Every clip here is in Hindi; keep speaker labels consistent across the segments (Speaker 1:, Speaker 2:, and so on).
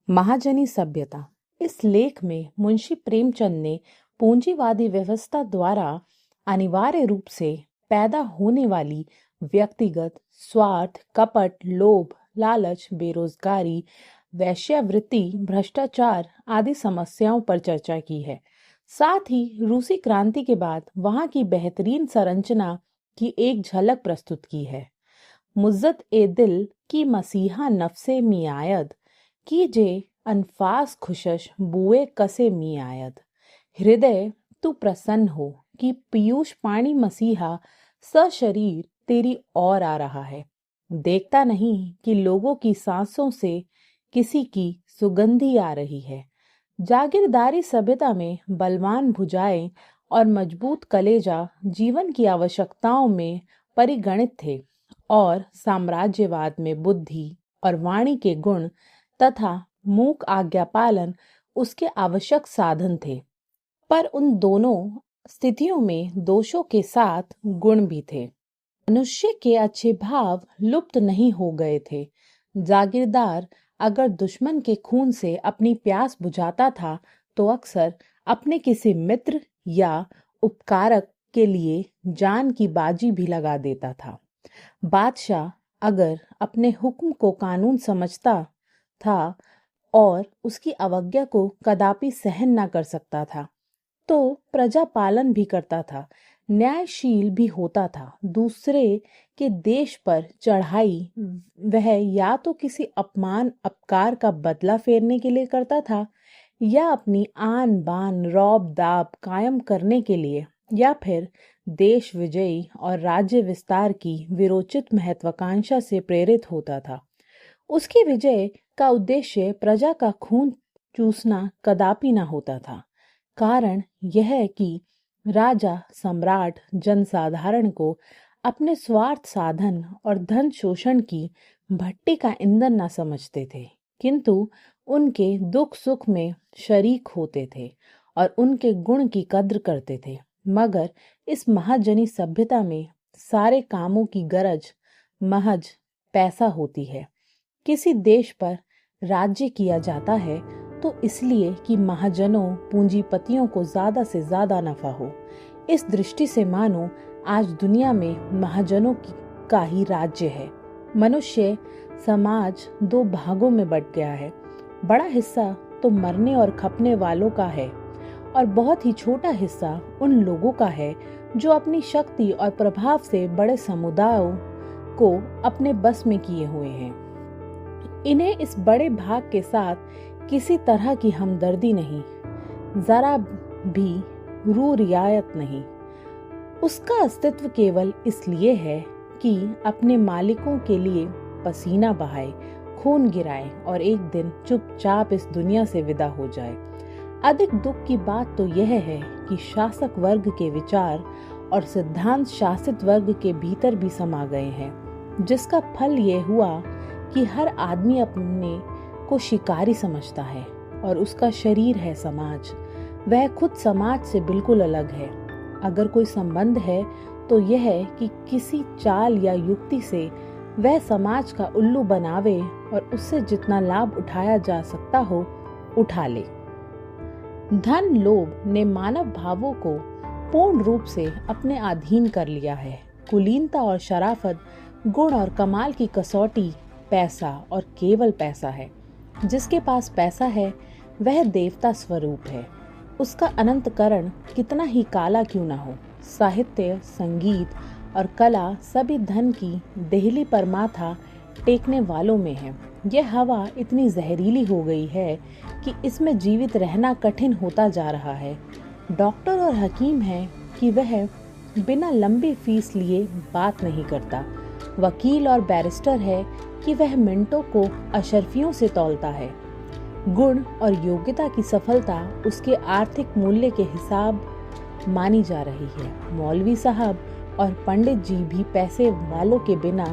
Speaker 1: महाजनी सभ्यता। इस लेख में मुंशी प्रेमचंद ने पूंजीवादी व्यवस्था द्वारा अनिवार्य रूप से पैदा होने वाली व्यक्तिगत स्वार्थ, कपट, लोभ, लालच, बेरोजगारी, वेश्यावृत्ति, भ्रष्टाचार आदि समस्याओं पर चर्चा की है। साथ ही रूसी क्रांति के बाद वहां की बेहतरीन संरचना की एक झलक प्रस्तुत की है। मुज्जत ए दिल की मसीहा नफ्से मियायद कीजे अनफास खुशश बुए कसे मियायद। हृदय तू प्रसन्न हो कि पीयूष पाणी मसीहा सशरीर तेरी ओर आ रहा है। देखता नहीं कि लोगों की सांसों से किसी की सुगंधी आ रही है। जागीरदारी सभ्यता में बलवान भुजाएं और मजबूत कलेजा जीवन की आवश्यकताओं में परिगणित थे और साम्राज्यवाद में बुद्धि और वाणी के गुण तथा मूक आज्ञा पालन उसके आवश्यक साधन थे। पर उन दोनों स्थितियों में दोषों के साथ गुण भी थे। मनुष्य के अच्छे भाव लुप्त नहीं हो गए थे। जागीरदार अगर दुश्मन के खून से अपनी प्यास बुझाता था तो अक्सर अपने किसी मित्र या उपकारक के लिए जान की बाजी भी लगा देता था। बादशाह अगर अपने हुक्म को कानून समझता था और उसकी अवज्ञा को कदापि सहन न कर सकता था तो प्रजा पालन भी करता था, न्यायशील भी होता था। दूसरे के देश पर चढ़ाई वह या तो किसी अपमान अपकार का बदला फेरने के लिए करता था या अपनी आन बान रौब दाब कायम करने के लिए या फिर देश विजयी और राज्य विस्तार की विरोचित महत्वाकांक्षा से प्रेरित होता था। उसकी विजय का उद्देश्य प्रजा का खून चूसना कदापि न होता था। कारण यह है कि राजा सम्राट जनसाधारण को अपने स्वार्थ साधन और धन शोषण की भट्टी का ईंधन न समझते थे, किंतु उनके दुख सुख में शरीक होते थे और उनके गुण की कद्र करते थे। मगर इस महाजनी सभ्यता में सारे कामों की गरज महज पैसा होती है। किसी देश पर राज्य किया जाता है तो इसलिए कि महाजनों पूंजीपतियों को ज्यादा से ज्यादा नफा हो। इस दृष्टि से मानो आज दुनिया में महाजनों का ही राज्य है। मनुष्य समाज दो भागों में बंट गया है। बड़ा हिस्सा तो मरने और खपने वालों का है और बहुत ही छोटा हिस्सा उन लोगों का है जो अपनी शक्ति और प्रभाव से बड़े समुदायों को अपने बस में किए हुए हैं। इन्हें इस बड़े भाग के साथ किसी तरह की हमदर्दी नहीं, जरा भी रू रियायत नहीं। उसका अस्तित्व केवल इसलिए है कि अपने मालिकों के लिए पसीना बहाए, खून गिराए और एक दिन चुपचाप इस दुनिया से विदा हो जाए। अधिक दुख की बात तो यह है कि शासक वर्ग के विचार और सिद्धांत शासित वर्ग के भीतर भी समा गए हैं, जिसका फल ये हुआ कि हर आदमी अपने को शिकारी समझता है और उसका शरीर है समाज। वह खुद समाज से बिल्कुल अलग है। अगर कोई संबंध है तो यह है कि किसी चाल या युक्ति से वह समाज का उल्लू बनावे और उससे जितना लाभ उठाया जा सकता हो उठा ले। धन लोभ ने मानव भावों को पूर्ण रूप से अपने अधीन कर लिया है। कुलीनता और शराफत, गुण और कमाल की कसौटी पैसा और केवल पैसा है। जिसके पास पैसा है वह देवता स्वरूप है। उसका अनंतकरण कितना ही काला क्यों ना हो। साहित्य, संगीत और कला सभी धन की देहली पर माथा टेकने वालों में है। यह हवा इतनी जहरीली हो गई है कि इसमें जीवित रहना कठिन होता जा रहा है। डॉक्टर और हकीम है कि वह बिना लंबी फीस लिए बात नहीं करता। वकील और बैरिस्टर है कि वह मिनटों को अशर्फियों से तौलता है। गुण और योग्यता की सफलता उसके आर्थिक मूल्य के हिसाब मानी जा रही है। मौलवी साहब और पंडित जी भी पैसे वालों के बिना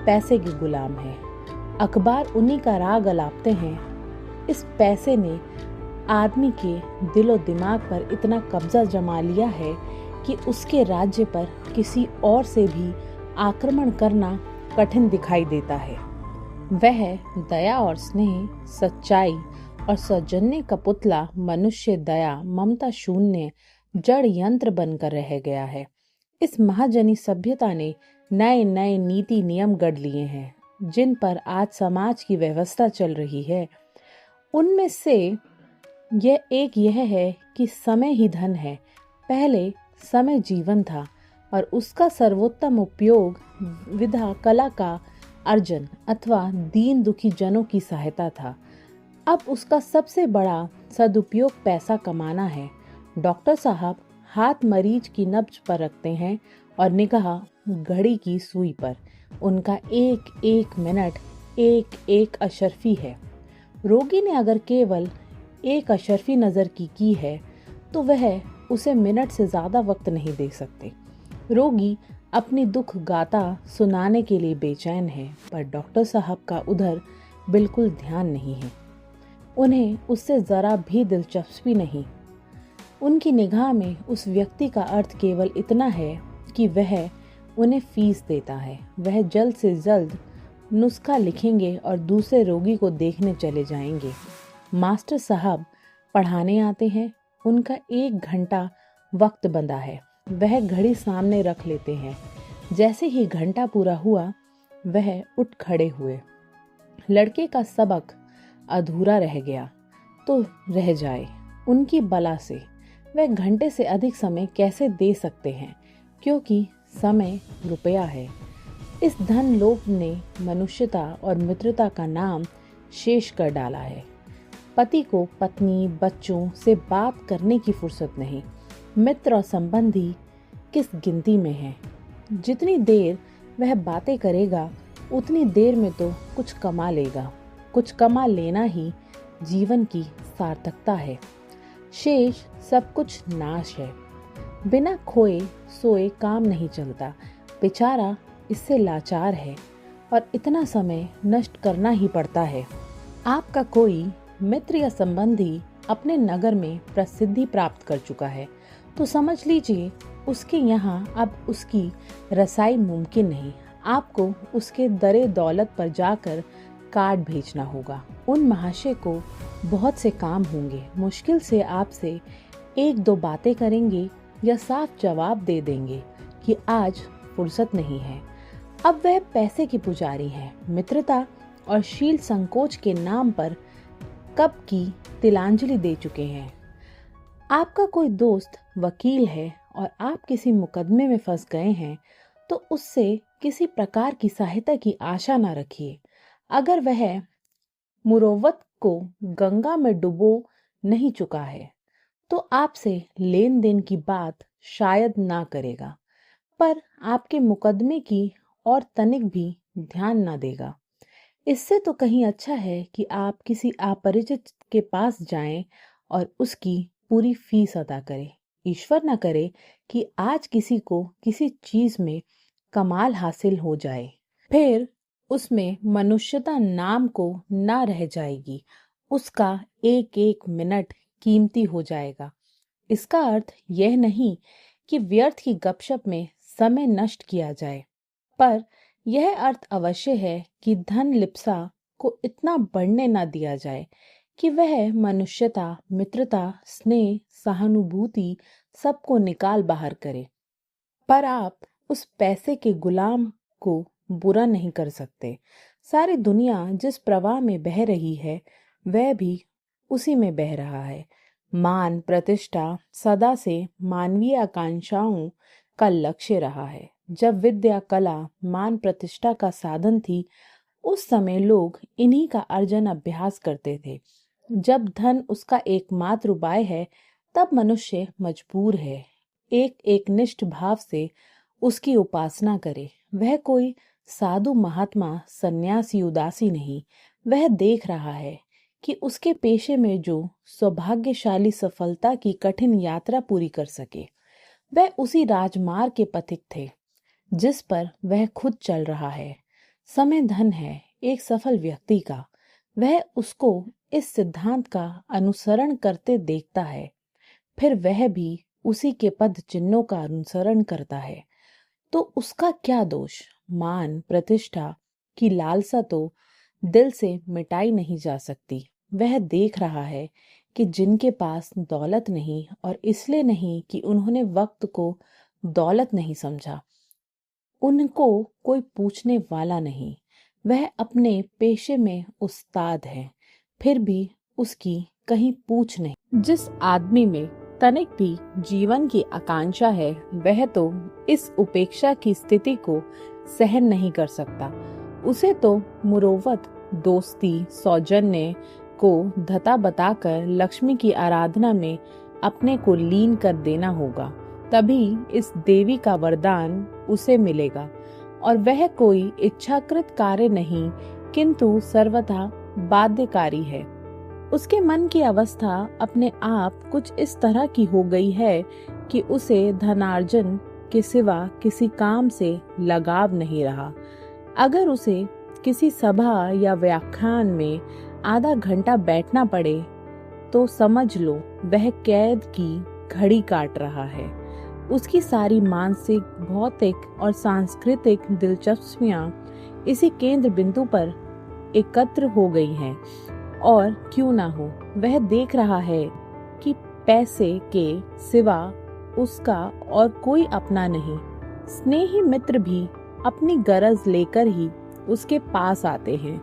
Speaker 1: पैसे के गुलाम हैं। अखबार उन्हीं का राग अलापते हैं। इस पैसे ने आदमी के दिलो दिमाग पर इतना कब्जा जमा लिया है कि उसके राज्य पर किसी और से भी आक्रमण करना कठिन दिखाई देता है। वह दया और स्नेह, सच्चाई और सौजन्य का पुतला मनुष्य दया ममता शून्य जड़ यंत्र बनकर रह गया है। इस महाजनी सभ्यता ने नए नए नीति नियम गढ़ लिए हैं जिन पर आज समाज की व्यवस्था चल रही है। उनमें से यह है कि समय ही धन है। पहले समय जीवन था और उसका सर्वोत्तम उपयोग विधा कला का अर्जन अथवा दीन दुखी जनों की सहायता था। अब उसका सबसे बड़ा सदुपयोग पैसा कमाना है। डॉक्टर साहब हाथ मरीज की नब्ज पर रखते हैं और निगाह घड़ी की सुई पर। उनका एक एक मिनट एक एक अशर्फी है। रोगी ने अगर केवल एक अशर्फी नज़र की है तो वह उसे मिनट से ज़्यादा वक्त नहीं दे सकते। रोगी अपनी दुख गाता सुनाने के लिए बेचैन है, पर डॉक्टर साहब का उधर बिल्कुल ध्यान नहीं है। उन्हें उससे ज़रा भी दिलचस्पी नहीं। उनकी निगाह में उस व्यक्ति का अर्थ केवल इतना है कि वह उन्हें फीस देता है। वह जल्द से जल्द नुस्खा लिखेंगे और दूसरे रोगी को देखने चले जाएंगे। मास्टर साहब पढ़ाने आते हैं। उनका 1 घंटा वक्त बंधा है। वह घड़ी सामने रख लेते हैं। जैसे ही घंटा पूरा हुआ वह उठ खड़े हुए। लड़के का सबक अधूरा रह गया तो रह जाए, उनकी बला से वह घंटे से अधिक समय कैसे दे सकते हैं, क्योंकि समय रुपया है। इस धन लोभ ने मनुष्यता और मित्रता का नाम शेष कर डाला है। पति को पत्नी बच्चों से बात करने की फुर्सत नहीं। मित्र और संबंधी किस गिनती में है। जितनी देर वह बातें करेगा उतनी देर में तो कुछ कमा लेगा। कुछ कमा लेना ही जीवन की सार्थकता है। शेष सब कुछ नाश है। बिना खोए सोए काम नहीं चलता। बेचारा इससे लाचार है और इतना समय नष्ट करना ही पड़ता है। आपका कोई मित्र या संबंधी अपने नगर में प्रसिद्धि प्राप्त कर चुका है तो समझ लीजिए उसके यहाँ अब उसकी रसाई मुमकिन नहीं। आपको उसके दरे दौलत पर जाकर कार्ड भेजना होगा। उन महाशय को बहुत से काम होंगे। मुश्किल से आपसे 1-2 बातें करेंगे या साफ जवाब दे देंगे कि आज फुर्सत नहीं है। अब वह पैसे की पुजारी है। मित्रता और शील संकोच के नाम पर कब की तिलांजलि दे चुके हैं। आपका कोई दोस्त वकील है और आप किसी मुकदमे में फंस गए हैं तो उससे किसी प्रकार की सहायता की आशा न रखिए। अगर वह मुरव्वत को गंगा में डुबो नहीं चुका है तो आपसे लेन देन की बात शायद ना करेगा, पर आपके मुकदमे की और तनिक भी ध्यान ना देगा। इससे तो कहीं अच्छा है कि आप किसी अपरिचित के पास जाएं और उसकी पूरी फीस अदा करें। ईश्वर न करे कि आज किसी को किसी चीज में कमाल हासिल हो जाए, फिर उसमें मनुष्यता नाम को ना रह जाएगी। उसका एक एक मिनट कीमती हो जाएगा। इसका अर्थ यह नहीं कि व्यर्थ की गपशप में समय नष्ट किया जाए, पर यह अर्थ अवश्य है कि धन लिप्सा को इतना बढ़ने ना दिया जाए कि वह मनुष्यता, मित्रता, स्नेह, सहानुभूति सबको निकाल बाहर करे। पर आप उस पैसे के गुलाम को बुरा नहीं कर सकते। सारी दुनिया जिस प्रवाह में बह रही है वह भी उसी में बह रहा है। मान प्रतिष्ठा सदा से मानवीय आकांक्षाओं का लक्ष्य रहा है। जब विद्या कला मान प्रतिष्ठा का साधन थी उस समय लोग इन्हीं का अर्जन अभ्यास करते थे। जब धन उसका एकमात्र उपाय है तब मनुष्य मजबूर है एक एक निष्ठ भाव से उसकी उपासना करे। वह कोई साधु महात्मा सन्यासी उदासी नहीं। वह देख रहा है कि उसके पेशे में जो सौभाग्यशाली सफलता की कठिन यात्रा पूरी कर सके वह उसी राजमार्ग के पथिक थे जिस पर वह खुद चल रहा है। समय धन है एक सफल व्यक्ति का। वह उसको इस सिद्धांत का अनुसरण करते देखता है, फिर वह भी उसी के पद चिन्हों का अनुसरण करता है। तो उसका क्या दोष। मान प्रतिष्ठा की लालसा तो दिल से मिटाई नहीं जा सकती। वह देख रहा है कि जिनके पास दौलत नहीं, और इसलिए नहीं कि उन्होंने वक्त को दौलत नहीं समझा, उनको कोई पूछने वाला नहीं। वह अपने पेशे में उस्ताद है, फिर भी उसकी कहीं पूछ नहीं। जिस आदमी में तनिक भी जीवन की आकांक्षा है, वह तो इस उपेक्षा की स्थिति को सहन नहीं कर सकता। उसे तो मुरोवत, दोस्ती, सौजन्य को धता बताकर लक्ष्मी की आराधना में अपने को लीन कर देना होगा। तभी इस देवी का वरदान उसे मिलेगा, और वह कोई इच्छाकृत कार्य नहीं, किंतु सर्वथा बाध्यकारी है। उसके मन की अवस्था अपने आप कुछ इस तरह की हो गई है कि उसे धनार्जन के सिवा किसी काम से लगाव नहीं रहा। अगर उसे किसी सभा या व्याख्यान में आधा घंटा बैठना पड़े तो समझ लो वह कैद की घड़ी काट रहा है। उसकी सारी मानसिक, भौतिक और सांस्कृतिक दिलचस्पियां इसी केंद्र बिंदु पर एकत्र हो गई हैं। और क्यों ना हो, वह देख रहा है कि पैसे के सिवा उसका और कोई अपना नहीं। स्नेही मित्र भी अपनी गरज लेकर ही उसके पास आते हैं।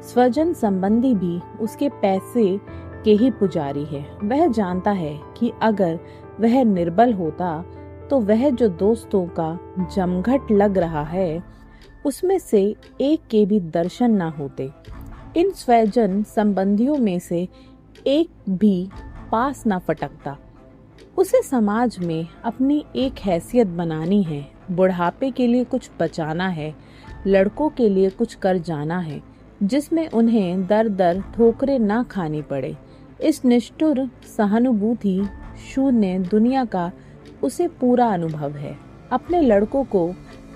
Speaker 1: स्वजन संबंधी भी उसके पैसे के ही पुजारी है। वह जानता है कि अगर वह निर्बल होता तो वह जो दोस्तों का जमघट लग रहा है, उसमें से एक के भी दर्शन ना होते। इन स्वजन संबंधियों में से एक भी पास ना फटकता। उसे समाज में अपनी एक हैसियत बनानी है, बुढ़ापे के लिए कुछ बचाना है, लड़कों के लिए कुछ कर जाना है जिसमें उन्हें दर दर ठोकरें ना खानी पड़े। इस निष्ठुर सहानुभूति शून्य दुनिया का उसे पूरा अनुभव है। अपने लड़कों को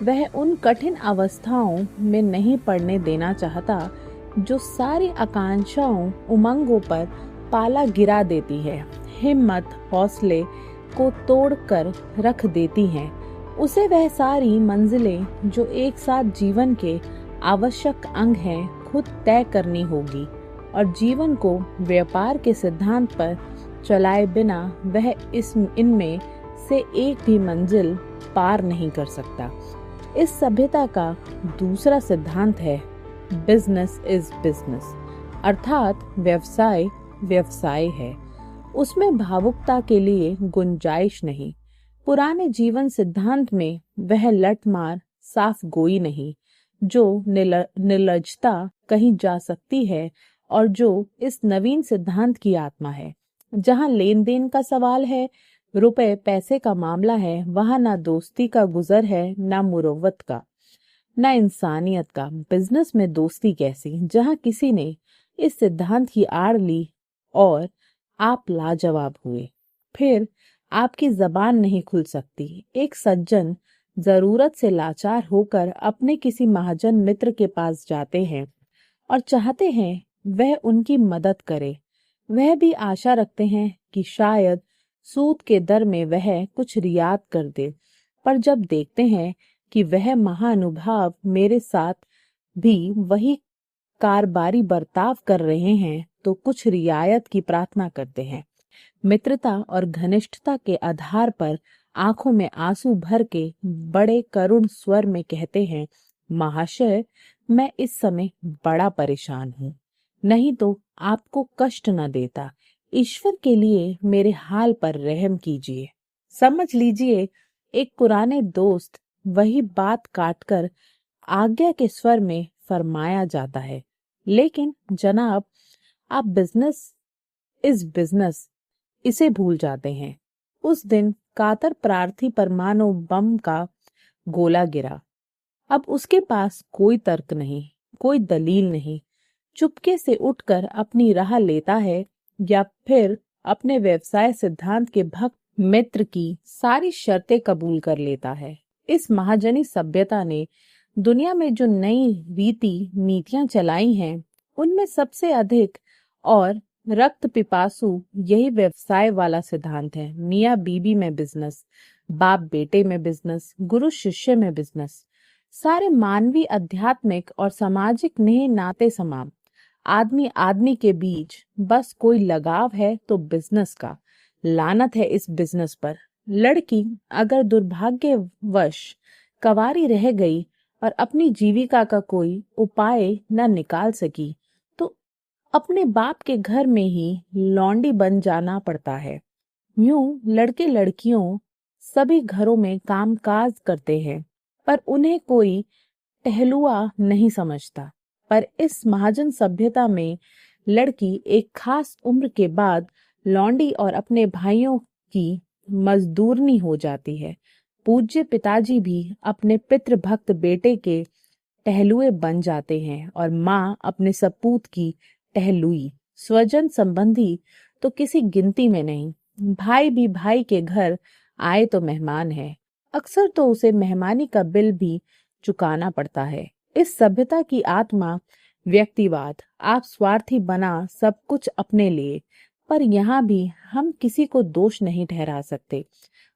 Speaker 1: वह उन कठिन अवस्थाओं में नहीं पड़ने देना चाहता जो सारी आकांक्षाओं, उमंगों पर पाला गिरा देती है, हिम्मत, हौसले को तोड़कर रख देती हैं। उसे वह सारी मंजिलें जो एक साथ जीवन के आवश्यक अंग हैं, खुद तय करनी होगी, और जीवन को व्यापार के सिद्धांत पर चलाए बिना वह इनमें से एक भी मंजिल पार नहीं कर सकता। इस सभ्यता का दूसरा सिद्धांत है बिजनेस इज बिजनेस, अर्थात व्यवसाय व्यवसाय है। उसमें भावुकता के लिए गुंजाइश नहीं। पुराने जीवन सिद्धांत में वह लठमार साफ गोई नहीं, जो निर्लजता कहीं जा सकती है, और जो इस नवीन सिद्धांत की आत्मा है। जहाँ लेन देन का सवाल है, रुपए पैसे का मामला है, वहां ना दोस्ती का गुजर है, ना मुरव्वत का, ना इंसानियत का। बिजनेस में दोस्ती कैसी, जहाँ किसी ने इस सिद्धांत की आड़ ली और आप लाजवाब हुए, फिर आपकी जबान नहीं खुल सकती। एक सज्जन जरूरत से लाचार होकर अपने किसी महाजन मित्र के पास जाते हैं और चाहते हैं वह उनकी मदद करे। वह भी आशा रखते हैं कि शायद सूद के दर में वह कुछ रियायत कर दे, पर जब देखते हैं कि वह महानुभाव मेरे साथ भी वही कारबारी बर्ताव कर रहे हैं, तो कुछ रियायत की प्रार्थना करते हैं। मित्रता और घनिष्ठता के आधार पर आंखों में आंसू भर के बड़े करुण स्वर में कहते हैं, महाशय, मैं इस समय बड़ा परेशान हूँ, नहीं तो आपको कष्ट न देता। ईश्वर के लिए मेरे हाल पर रहम कीजिए। समझ लीजिए, एक पुराने दोस्त वही बात काटकर आज्ञा के स्वर में फरमाया जाता है, लेकिन जनाब, आप बिजनेस इज बिजनेस इसे भूल जाते हैं। उस दिन कातर प्रार्थी परमाणु बम का गोला गिरा। अब उसके पास कोई तर्क नहीं, कोई दलील नहीं। चुपके से उठकर अपनी राह लेता है, या फिर अपने व्यवसाय सिद्धांत के भक्त मित्र की सारी शर्तें कबूल कर लेता है। इस महाजनी सभ्यता ने दुनिया में जो नई रीति नीतियां चलाई हैं, उनमें सबसे अधिक और रक्त पिपासु यही व्यवसाय वाला सिद्धांत है। मियाँ बीबी में बिजनेस, बाप बेटे में बिजनेस, गुरु शिष्य में बिजनेस। सारे मानवीय, आध्यात्मिक और सामाजिक नेह नाते समाप्त। आदमी आदमी के बीच बस कोई लगाव है तो बिजनेस का। लानत है इस बिजनेस पर। लड़की अगर दुर्भाग्यवश कवारी रह गई और अपनी जीविका का कोई उपाय न निकाल सकी तो अपने बाप के घर में ही लौंडी बन जाना पड़ता है। यूं लड़के लड़कियों सभी घरों में कामकाज करते हैं, पर उन्हें कोई टहलुआ नहीं समझता। पर इस महाजन सभ्यता में लड़की एक खास उम्र के बाद लौंडी और अपने भाइयों की मजदूरनी हो जाती है। पूज्य पिताजी भी अपने पितृभक्त बेटे के टहलुए बन जाते हैं और माँ अपने सपूत की टहलुई। स्वजन संबंधी तो किसी गिनती में नहीं। भाई भी भाई के घर आए तो मेहमान है। अक्सर तो उसे मेहमानी का बिल भी चुकाना पड़ता है। इस सभ्यता की आत्मा व्यक्तिवाद, आप स्वार्थी बना सब कुछ अपने लिए। पर यहाँ भी हम किसी को दोष नहीं ठहरा सकते।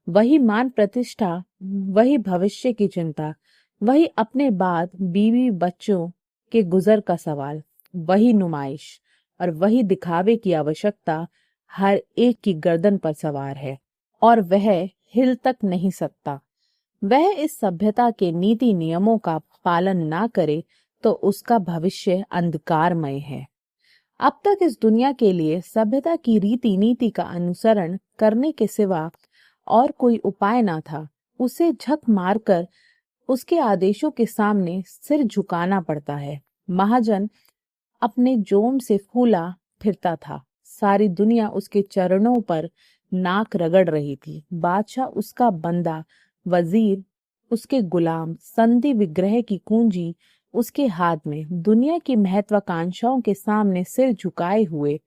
Speaker 1: वही मान प्रतिष्ठा, वही भविष्य की चिंता, वही अपने बाद बीवी बच्चों के गुजर का सवाल, वही नुमाइश और वही दिखावे की आवश्यकता हर एक की गर्दन पर सवार है और वह हिल तक नहीं सकता। वह इस सभ्यता के नीति नियमों का पालन ना करे तो उसका भविष्य अंधकारमय है। अब तक इस दुनिया के लिए सभ्यता की रीति नीति का अनुसरण करने के सिवा और कोई उपाय ना था। उसे झक मारकर उसके आदेशों के सामने सिर झुकाना पड़ता है। महाजन अपने जोम से फूला फिरता था। सारी दुनिया उसके चरणों पर नाक रगड़ रही थी। बादशाह उसका बंदा, वजीर उसके गुलाम, संधि विग्रह की कुंजी उसके हाथ में। दुनिया की महत्वाकांक्षाओं के सामने सिर झुकाए हुए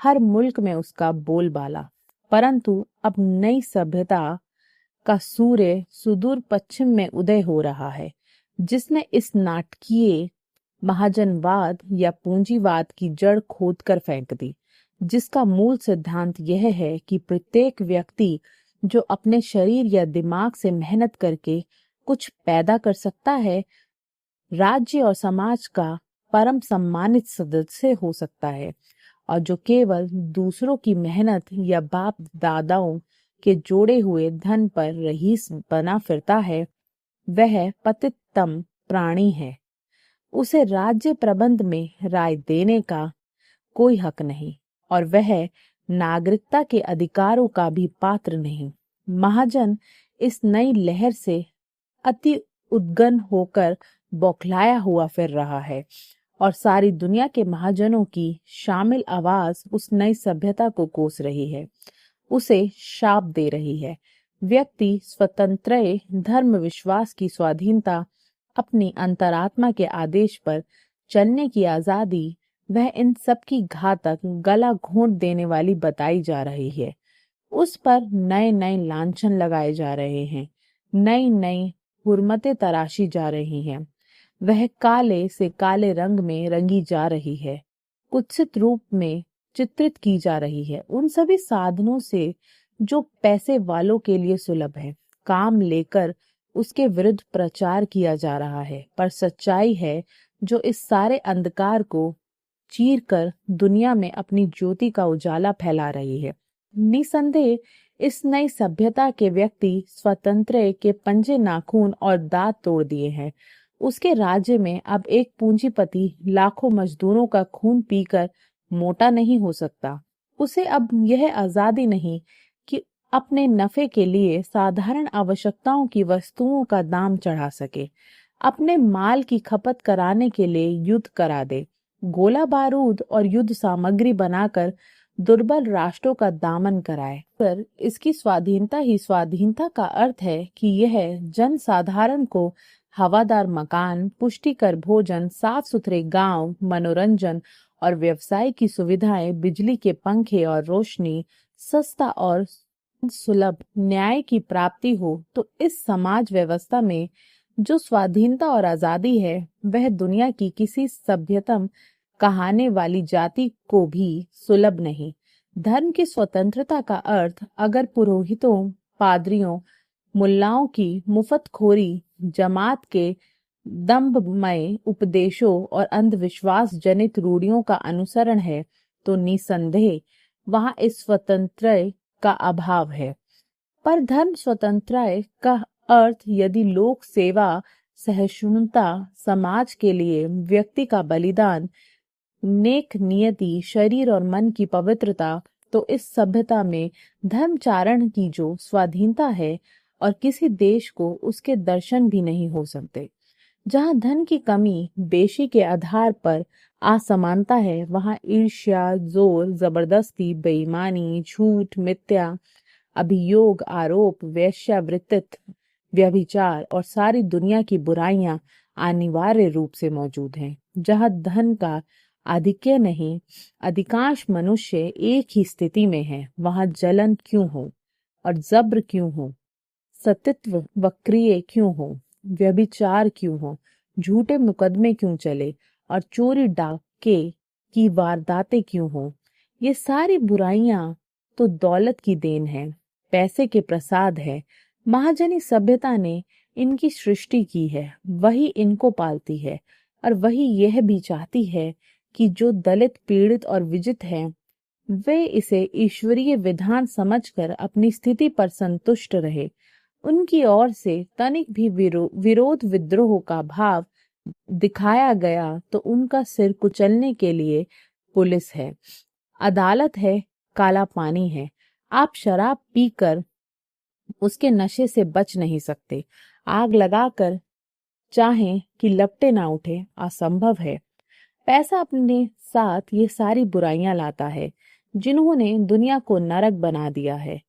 Speaker 1: हर मुल्क में उसका बोलबाला। परंतु अब नई सभ्यता का सूर्य सुदूर पश्चिम में उदय हो रहा है, जिसने इस नाटकीय महाजनवाद या पूंजीवाद की जड़ खोदकर फेंक दी, जिसका मूल सिद्धांत यह है कि प्रत्येक व्यक्ति जो अपने शरीर या दिमाग से मेहनत करके कुछ पैदा कर सकता है, राज्य और समाज का परम सम्मानित सदस्य हो सकता है, और जो केवल दूसरों की मेहनत या बाप दादाओं के जोड़े हुए धन पर रईस बना फिरता है, वह पतिततम प्राणी है। उसे राज्य प्रबंध में राय देने का कोई हक नहीं और वह नागरिकता के अधिकारों का भी पात्र नहीं। महाजन इस नई लहर से अति उद्गन होकर बौखलाया हुआ फिर रहा है और सारी दुनिया के महाजनों की शामिल आवाज उस नई सभ्यता को कोस रही है, उसे शाप दे रही है। व्यक्ति स्वतंत्र धर्म विश्वास की स्वाधीनता, अपनी अंतरात्मा के आदेश पर चलने की आजादी, वह इन सब की घातक गला घोंट देने वाली बताई जा रही है। उस पर नए नए लांछन लगाए जा रहे हैं, नई नई हुर्मतें तराशी जा रही हैं। वह काले से काले रंग में रंगी जा रही है, कुत्सित रूप में चित्रित की जा रही है। उन सभी साधनों से जो पैसे वालों के लिए सुलभ है, काम लेकर उसके विरुद्ध प्रचार किया जा रहा है। पर सच्चाई है जो इस सारे अंधकार को चीर कर दुनिया में अपनी ज्योति का उजाला फैला रही है। निसंदेह इस नई सभ्यता के व्यक्ति स्वतंत्र के पंजे, नाखून और दांत तोड़ दिए हैं। उसके राज्य में अब एक पूंजीपति लाखों मजदूरों का खून पीकर मोटा नहीं हो सकता। उसे अब यह आजादी नहीं कि अपने नफे के लिए साधारण आवश्यकताओं की वस्तुओं का दाम चढ़ा सके, अपने माल की खपत कराने के लिए युद्ध करा दे, गोला बारूद और युद्ध सामग्री बनाकर दुर्बल राष्ट्रों का दामन कराए। पर इसकी स्वाधीनता ही स्वाधीनता का अर्थ है कि यह जन साधारण को हवादार मकान, पुष्टिकर भोजन, साफ सुथरे गांव, मनोरंजन और व्यवसाय की सुविधाएं, बिजली के पंखे और रोशनी, सस्ता और सुलभ न्याय की प्राप्ति हो। तो इस समाज व्यवस्था में जो स्वाधीनता और आजादी है, वह दुनिया की किसी सभ्यतम कहाने वाली जाति को भी सुलभ नहीं। धर्म की स्वतंत्रता का अर्थ अगर पुरोहितों, पादरियों, मुल्लाओं की मुफ्तखोरी, जमात के दंभमय उपदेशों और अंधविश्वास जनित रूढ़ियों का अनुसरण है, तो निसंदेह वहां इस स्वतंत्रता का अभाव है। पर धर्म स्वतंत्रता का अर्थ यदि लोक सेवा, सहिष्णुता, समाज के लिए व्यक्ति का बलिदान, नेक नियति, शरीर और मन की पवित्रता, तो इस सभ्यता में धर्मचारण की जो स्वाधीनता है और किसी देश को उसके दर्शन भी नहीं हो सकते। जहाँ धन की कमी बेशी के आधार पर असमानता है, वहाँ ईर्ष्या, जोर जबरदस्ती, बेईमानी, झूठ, मिथ्या अभियोग, आरोप, वेश्यावृत्तित्व, व्यभिचार और सारी दुनिया की बुराइयां अनिवार्य रूप से मौजूद हैं। जहाँ धन का आधिक्य नहीं, अधिकांश मनुष्य एक ही स्थिति में है, वहां जलन क्यों हो और जब्र क्यों हो, सतित्व वक्रिय क्यों हो, व्यभिचार क्यों हो, झूठे मुकदमे क्यों चले और चोरी डाके की वारदातें क्यों हो। ये सारी बुराइयां तो दौलत की देन है, पैसे के प्रसाद है। महाजनी सभ्यता ने इनकी सृष्टि की है, वही इनको पालती है और वही यह भी चाहती है कि जो दलित, पीड़ित और विजित हैं, वे इसे ईश्वरीय विधान समझकर अपनी स्थिति पर संतुष्ट रहे। उनकी ओर से तनिक भी विरोध विद्रोह का भाव दिखाया गया तो उनका सिर कुचलने के लिए पुलिस है, अदालत है, काला पानी है। आप शराब पीकर उसके नशे से बच नहीं सकते। आग लगाकर चाहें कि लपटे ना उठे, असंभव है। पैसा अपने साथ ये सारी बुराइयां लाता है जिन्होंने दुनिया को नरक बना दिया है।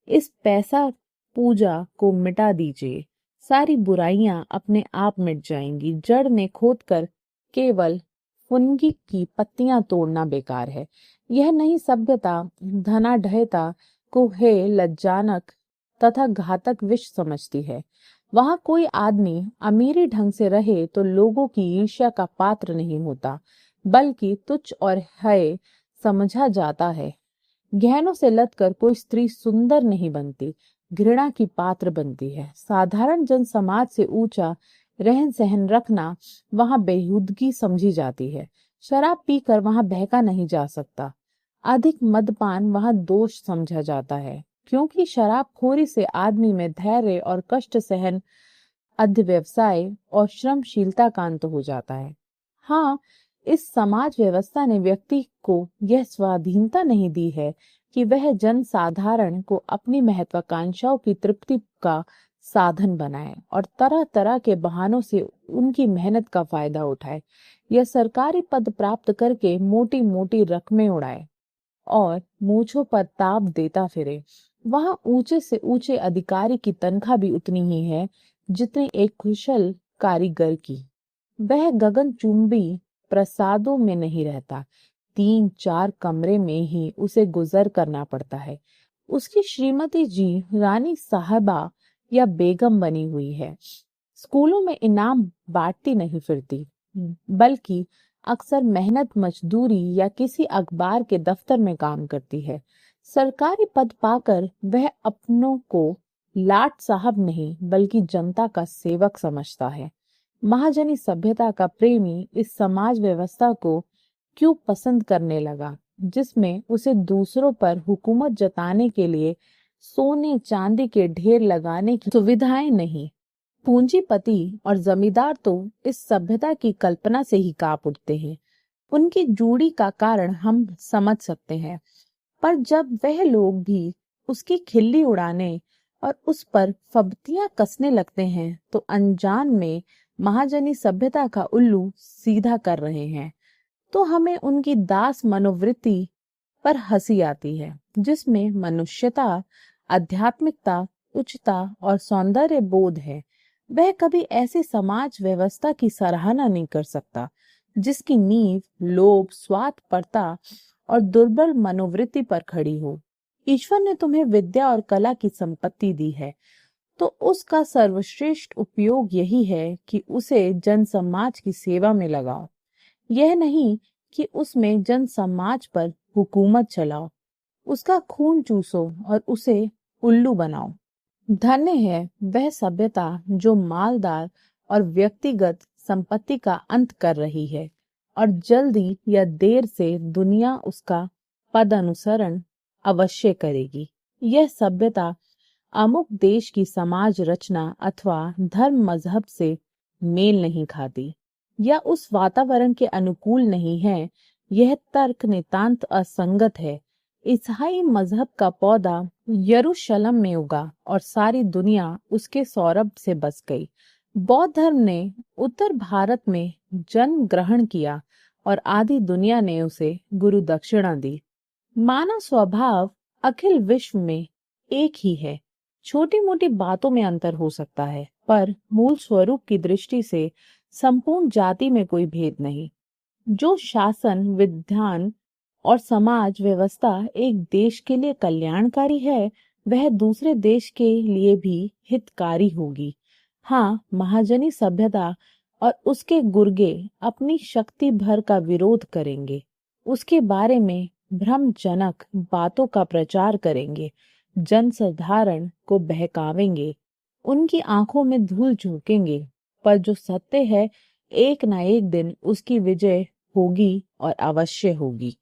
Speaker 1: इस पैसा पूजा को मिटा दीजिए, सारी बुराइयां अपने आप मिट जाएंगी। जड़ ने खोदकर केवल फुनगी की पत्तियां तोड़ना बेकार है। यह नई सभ्यता धनाढ्यता को है लज्जानक तथा घातक विष समझती है। वहां कोई आदमी अमीरी ढंग से रहे तो लोगों की ईर्ष्या का पात्र नहीं होता, बल्कि तुच्छ और हेय समझा जाता है। गहनों से लदकर कोई स्त्री सुंदर नहीं बनती, घृणा की पात्र बनती है। साधारण जन समाज से ऊंचा रहन सहन रखना वहां बेहुदगी समझी जाती है। शराब पीकर वहां बहका नहीं जा सकता। अधिक मदपान वहां दोष समझा जाता है, क्योंकि शराबखोरी से आदमी में धैर्य और कष्ट सहन, अध्यवसाय और श्रमशीलता का अंत हो जाता है। हाँ, इस समाज व्यवस्था ने व्यक्ति को यह स्वाधीनता नहीं दी है कि वह जन साधारण को अपनी महत्वाकांक्षाओं की तृप्ति का साधन बनाए और तरह तरह के बहानों से उनकी मेहनत का फायदा उठाए। यह सरकारी पद प्राप्त करके मोटी मोटी रकमें उड़ाए और मूंछों पर ताप देता फिरे। वहां ऊंचे से ऊंचे अधिकारी की तनख्वाह भी उतनी ही है जितनी एक कुशल कारीगर की। वह गगनचुंबी प्रसादों में नहीं रहता, 3-4 कमरे में ही उसे गुजर करना पड़ता है। उसकी श्रीमती जी रानी साहबा या बेगम बनी हुई है। स्कूलों में इनाम बांटती नहीं फिरती, बल्कि अक्सर मेहनत मजदूरी या किसी अखबार के दफ्तर में काम करती है। सरकारी पद पाकर वह अपनों को लाट साहब नहीं बल्कि जनता का सेवक समझता है। महाजनी सभ्यता का प्रेमी इस समाज व्यवस्था को क्यों पसंद करने लगा, जिसमें उसे दूसरों पर हुकूमत जताने के लिए सोने चांदी के ढेर लगाने की सुविधाएं नहीं। पूंजीपति और जमींदार तो इस सभ्यता की कल्पना से ही कांप उठते हैं। उनकी जूड़ी का कारण हम समझ सकते हैं, पर जब वह लोग भी उसकी खिल्ली उड़ाने और उस पर फब्तियां कसने लगते हैं तो अनजान में महाजनी सभ्यता का उल्लू सीधा कर रहे हैं। तो हमें उनकी दास मनोवृत्ति पर हंसी आती है, जिसमें मनुष्यता, आध्यात्मिकता, उच्चता और सौंदर्य बोध है। वह कभी ऐसी समाज व्यवस्था की सराहना नहीं कर सकता जिसकी नींव लोभ, स्वार्थपरता और दुर्बल मनोवृत्ति पर खड़ी हो। ईश्वर ने तुम्हें विद्या और कला की संपत्ति दी है, तो उसका सर्वश्रेष्ठ उपयोग यही है कि उसे जन समाज की सेवा में लगाओ। यह नहीं कि उसमें जन समाज पर हुकूमत चलाओ, उसका खून चूसो और उसे उल्लू बनाओ। धन्य है वह सभ्यता जो मालदार और व्यक्तिगत संपत्ति का अंत कर रही है और जल्दी या देर से दुनिया उसका पद अनुसरण अवश्य करेगी। यह सभ्यता अमुक देश की समाज रचना अथवा धर्म मजहब से मेल नहीं खाती या उस वातावरण के अनुकूल नहीं है। यह तर्क नितांत असंगत है। ईसाई मजहब का पौधा यरूशलेम में उगा और सारी दुनिया उसके सौरभ से बस गई। बौद्ध धर्म ने उत्तर भारत में जन्म ग्रहण किया और आधी दुनिया ने उसे गुरु दक्षिणा दी। मानव स्वभाव अखिल विश्व में एक ही है। छोटी मोटी बातों में अंतर हो सकता है, पर मूल स्वरूप की दृष्टि से संपूर्ण जाति में कोई भेद नहीं। जो शासन, विधान और समाज व्यवस्था एक देश के लिए कल्याणकारी है, वह दूसरे देश के लिए भी हितकारी होगी। हाँ, महाजनी सभ्यता और उसके गुर्गे अपनी शक्ति भर का विरोध करेंगे, उसके बारे में भ्रमजनक बातों का प्रचार करेंगे, जनसाधारण को बहकावेंगे, उनकी आंखों में धूल झोंकेंगे, पर जो सत्य है एक ना एक दिन उसकी विजय होगी और अवश्य होगी।